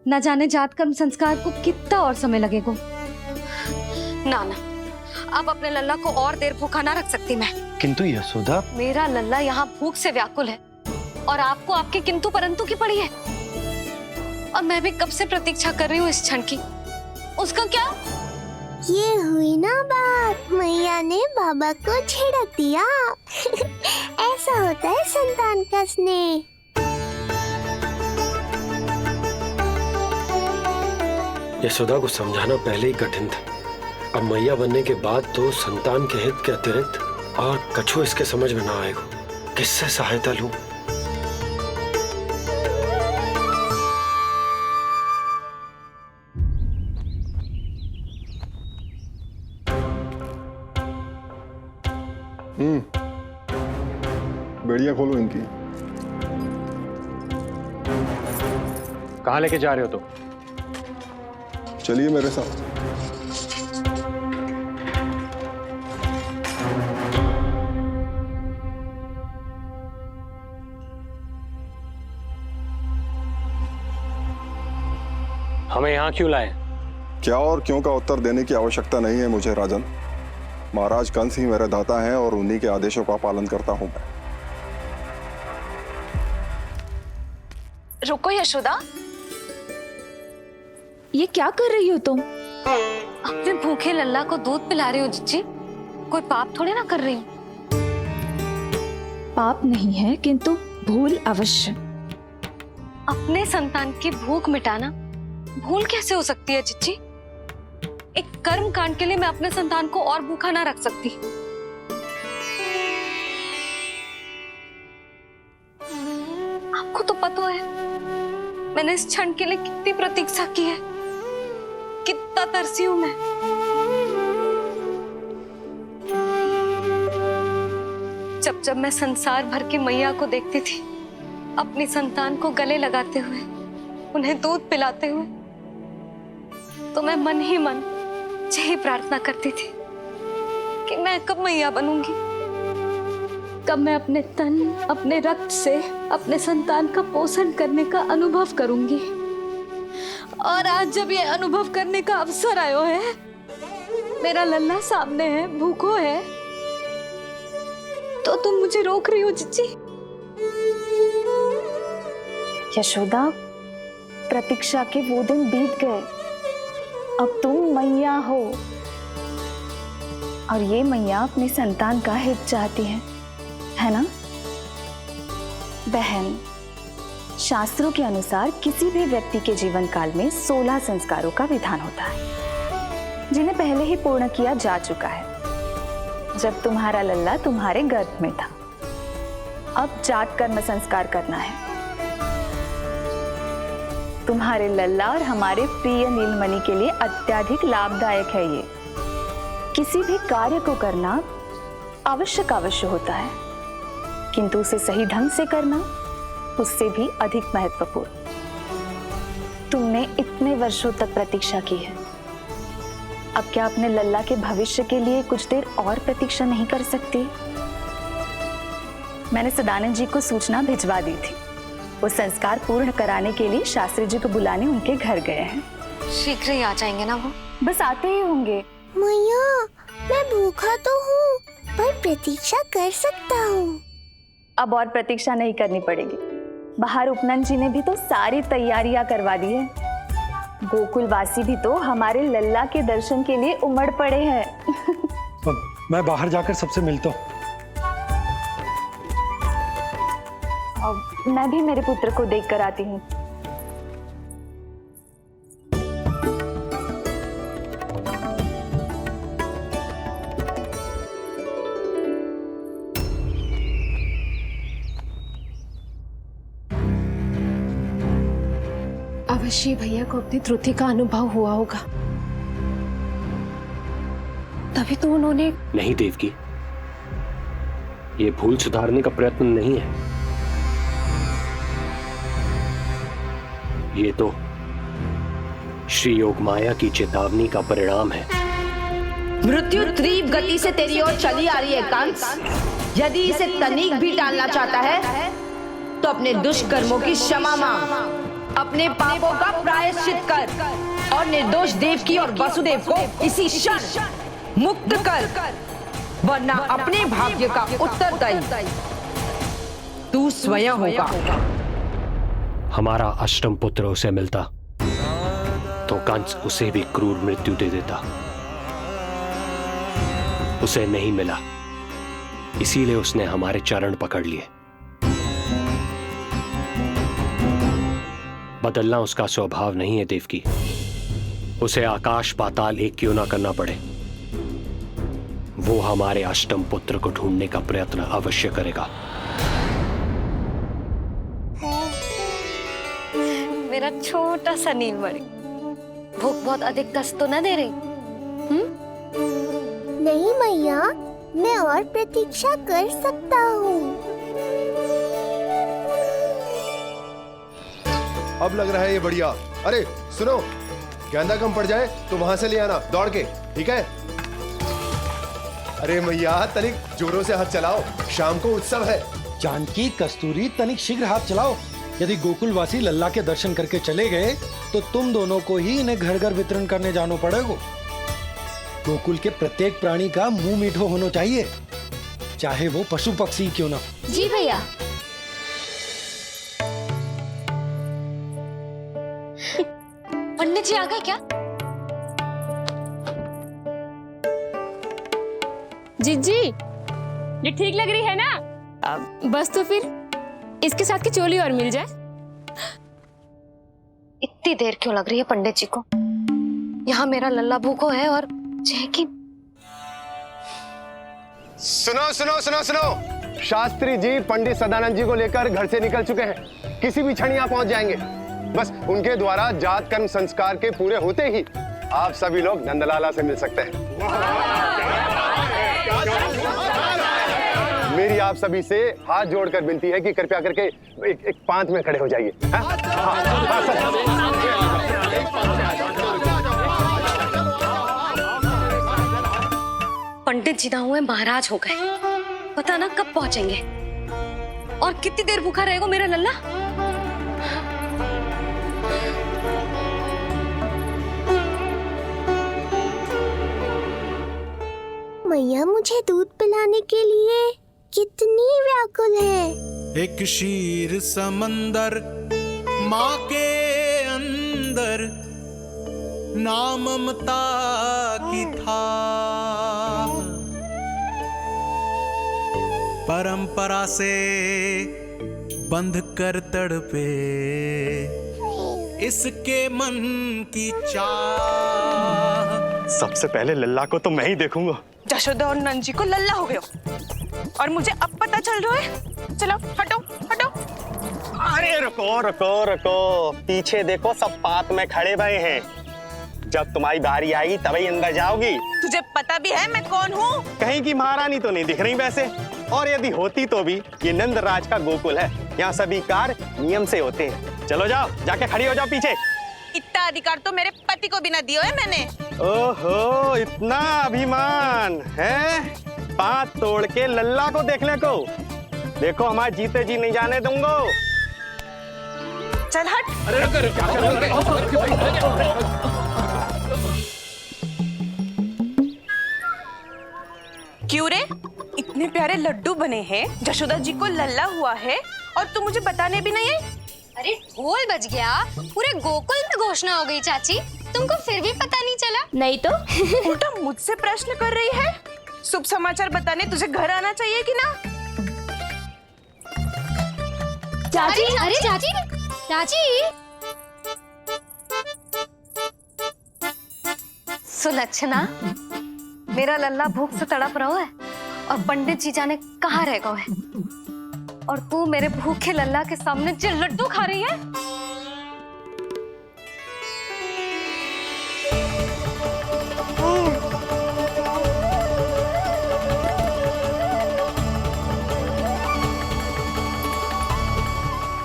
न जाने जात कर्म संस्कार को कितना और समय लगेगा। ना ना, अब अपने लल्ला को और देर भूखा ना रख सकती मैं। किंतु यशोदा, मेरा लल्ला यहाँ भूख से व्याकुल है और आपको आपके किंतु परंतु की पड़ी है। और मैं भी कब से प्रतीक्षा कर रही हूँ इस क्षण की। उसका क्या? ये हुई ना बात, मैया ने बाबा को झिड़क दिया। ऐसा होता है संतान का स्नेह। यशोदा को समझाना पहले ही कठिन था, अब मैया बनने के बाद तो संतान के हित के अतिरिक्त और कछु इसके समझ में ना आएगा। किससे सहायता लूं? बेड़ियां खोलो इनकी। कहाँ लेके जा रहे हो तुम? चलिए मेरे साथ। हमें यहाँ क्यों लाए? क्या और क्यों का उत्तर देने की आवश्यकता नहीं है मुझे राजन। महाराज कंस ही मेरे दाता हैं और उन्हीं के आदेशों का पालन करता हूं मैं। रुको यशोदा, ये क्या कर रही हो तुम? अपने भूखे लल्ला को दूध पिला रही हो जिज्जी। कोई पाप थोड़ी ना कर रही हूँ। पाप नहीं है, किंतु भूल अवश्य। अपने संतान की भूख मिटाना भूल कैसे हो सकती है जिज्जी? एक कर्म कांड के लिए मैं अपने संतान को और भूखा ना रख सकती। आपको तो पता है मैंने इस क्षण के लिए कितनी प्रतीक्षा की है, कितना तरसी हूं मैं। जब जब मैं संसार भर की मैया को देखती थी अपनी संतान को गले लगाते हुए, उन्हें दूध पिलाते हुए, तो मैं मन ही मन यही प्रार्थना करती थी कि मैं कब मैया बनूंगी, कब मैं अपने तन अपने रक्त से अपने संतान का पोषण करने का अनुभव करूंगी। और आज जब ये अनुभव करने का अवसर आयो है, मेरा लल्ला सामने है, भूखो है, तो तुम मुझे रोक रही हो जिज्जी? यशोदा, प्रतीक्षा के वो दिन बीत गए। अब तुम मैया हो और ये मैया अपने संतान का हित चाहती है ना? बहन, शास्त्रों के अनुसार किसी भी व्यक्ति के जीवन काल में 16 संस्कारों का विधान होता है, जिन्हें पहले ही पूर्ण किया जा चुका है जब तुम्हारा लल्ला तुम्हारे गर्भ में था। अब जात कर्म संस्कार करना है। तुम्हारे लल्ला और हमारे प्रिय नीलमणि के लिए अत्यधिक लाभदायक है ये। किसी भी कार्य को करना अवश्य होता है, किंतु उसे सही ढंग से करना उससे भी अधिक महत्वपूर्ण। तुमने इतने वर्षों तक प्रतीक्षा की है, अब क्या अपने लल्ला के भविष्य के लिए कुछ देर और प्रतीक्षा नहीं कर सकती? मैंने सदानंद जी को सूचना भिजवा दी थी। वो संस्कार पूर्ण कराने के लिए शास्त्री जी को बुलाने उनके घर गए हैं। शीघ्र ही आ जाएंगे ना वो? बस आते ही होंगे। मैया, मैं भूखा तो हूँ, पर प्रतीक्षा कर सकता हूँ। अब और प्रतीक्षा नहीं करनी पड़ेगी। बाहर उपनंद जी ने भी तो सारी तैयारियां करवा दी है। गोकुलवासी भी तो हमारे लल्ला के दर्शन के लिए उमड़ पड़े हैं। मैं बाहर जाकर सबसे मिलता हूँ। मैं भी मेरे पुत्र को देख कर आती हूँ। अवश्य भैया को अपनी त्रुटि का अनुभव हुआ होगा, तभी तो उन्होंने। नहीं देवकी, ये भूल सुधारने का प्रयत्न नहीं है, ये तो श्री योग माया की चेतावनी का परिणाम है। मृत्यु तीव्र गति से तेरी ओर चली आ रही है कंस। यदि इसे तनिक भी टालना चाहता है तो अपने दुष्कर्मों की क्षमा मांग। अपने पापों का प्रायश्चित कर और निर्दोष देवकी और वसुदेव को इसी क्षण मुक्त कर, वरना अपने भाग्य का उत्तरदायी तू स्वयं होगा। हमारा अष्टम पुत्र उसे मिलता तो कंस उसे भी क्रूर मृत्यु दे देता। उसे नहीं मिला, इसीलिए उसने हमारे चरण पकड़ लिए। बदलना उसका स्वभाव नहीं है देवकी। उसे आकाश पाताल एक क्यों ना करना पड़े, वो हमारे अष्टम पुत्र को ढूंढने का प्रयत्न अवश्य करेगा। मेरा छोटा सा नीलमणि, भूख बहुत अधिक कष्ट तो न दे रही? नहीं मैया, मैं और प्रतीक्षा कर सकता हूँ। अब लग रहा है ये बढ़िया। अरे सुनो, गेंदा कम पड़ जाए तो वहां से ले आना दौड़ के, ठीक है? अरे मैया तनिक जोरों से हाथ चलाओ, शाम को उत्सव है। जानकी, कस्तूरी, तनिक शीघ्र हाथ चलाओ। यदि गोकुलवासी लल्ला के दर्शन करके चले गए तो तुम दोनों को ही इन्हें घर घर वितरण करने जाना पड़ेगा। गोकुल के प्रत्येक प्राणी का मुंह मीठो होना चाहिए, चाहे वो पशु पक्षी क्यों ना। जी भैया। पंडित जी आ गए क्या? जीजी, ये ठीक लग रही है ना? बस तो फिर इसके साथ की चोली और मिल जाए। इतनी देर क्यों लग रही है पंडित जी को? यहाँ मेरा लल्ला भूखो है और जैकी। सुनो सुनो सुनो सुनो, शास्त्री जी पंडित सदानंद जी को लेकर घर से निकल चुके हैं। किसी भी क्षण यहाँ पहुंच जाएंगे। बस उनके द्वारा जात कर्म संस्कार के पूरे होते ही आप सभी लोग नंदलाला से मिल सकते हैं। मेरी आप सभी से हाथ जोड़कर विनती है कि कृपया करके एक पांत में खड़े हो जाइए। पंडित जी ना हुए महाराज हो गए, पता ना कब पहुंचेंगे और कितनी देर भूखा रहेगा मेरा लल्ला। मैया मुझे दूध पिलाने के लिए कितनी व्याकुल है। एक शीर समंदर माँ के अंदर, नाम ममता की था। परंपरा से बंध कर तड़पे इसके मन की चाह। सबसे पहले लल्ला को तो मैं ही देखूंगा। जशोदा और नंद जी को लल्ला हो गयो और मुझे अब पता चल रहा है। चलो हटो हटो। अरे रुको रुको रुको, पीछे देखो, सब पात में खड़े भये हैं। जब तुम्हारी बारी आएगी तभी अंदर जाओगी। तुझे पता भी है मैं कौन हूँ? कहीं की महारानी तो नहीं दिख रही वैसे, और यदि होती तो भी ये नंदराज का गोकुल है, यहाँ सभी कार्य नियम से होते हैं। चलो जाओ, जाके खड़ी हो जाओ पीछे। इतना अधिकार तो मेरे पति को भी ना दिया है मैंने। ओहो, इतना अभिमान है? पांव तोड़ के लल्ला को देखने को। देखो हमारे जीते जी नहीं जाने दूंगा। चल हट। क्यों रे, इतने प्यारे लड्डू बने हैं, जशोदा जी को लल्ला हुआ है और तू मुझे बताने भी नहीं आई? अरे ढोल बज गया, पूरे गोकुल में घोषणा हो गई चाची, तुमको फिर भी पता नहीं चला? नहीं तो उल्टा मुझसे प्रश्न कर रही है। शुभ समाचार बताने तुझे घर आना चाहिए कि ना? चाची, अरे चाची, चाची। सुलक्षणा, मेरा लल्ला भूख से तड़प रहा है और पंडित जी जाने कहाँ रह गए हैं, और तू मेरे भूखे लल्ला के सामने जो लड्डू खा रही है।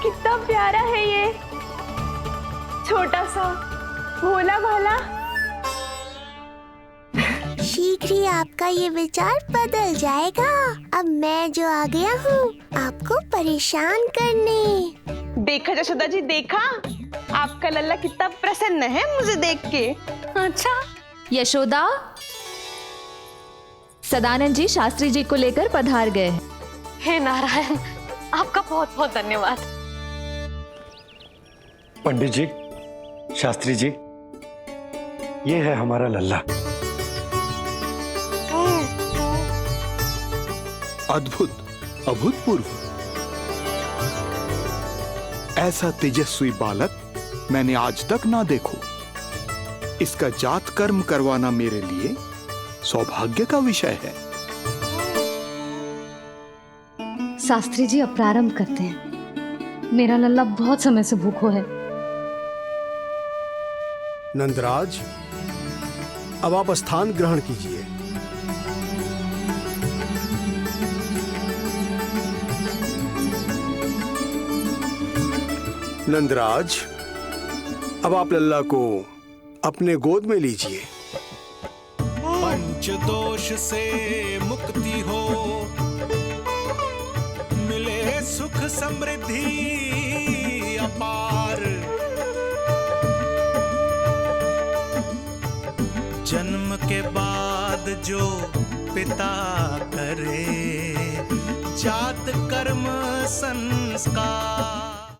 कितना प्यारा है ये, छोटा सा भोला भाला। शीघ्र ही आपका ये विचार बदल जाएगा। अब मैं जो आ गया हूँ आपको परेशान करने। देखा जशोदा जी, देखा आपका लल्ला कितना प्रसन्न है मुझे देख के। अच्छा, यशोदा, सदानंद जी शास्त्री जी को लेकर पधार गए। हे नारायण, आपका बहुत बहुत धन्यवाद। पंडित जी, शास्त्री जी, ये है हमारा लल्ला। अद्भुत, अभूतपूर्व। ऐसा तेजस्वी बालक मैंने आज तक ना देखो। इसका जात कर्म करवाना मेरे लिए सौभाग्य का विषय है। शास्त्री जी, अब प्रारंभ करते हैं। मेरा लल्ला बहुत समय से भूखो है। नंदराज, अब आप स्थान ग्रहण कीजिए। नंदराज, अब आप लल्ला को अपने गोद में लीजिए। पंच दोष से मुक्ति हो, मिले सुख समृद्धि अपार। जन्म के बाद जो पिता करे, जात कर्म संस्कार।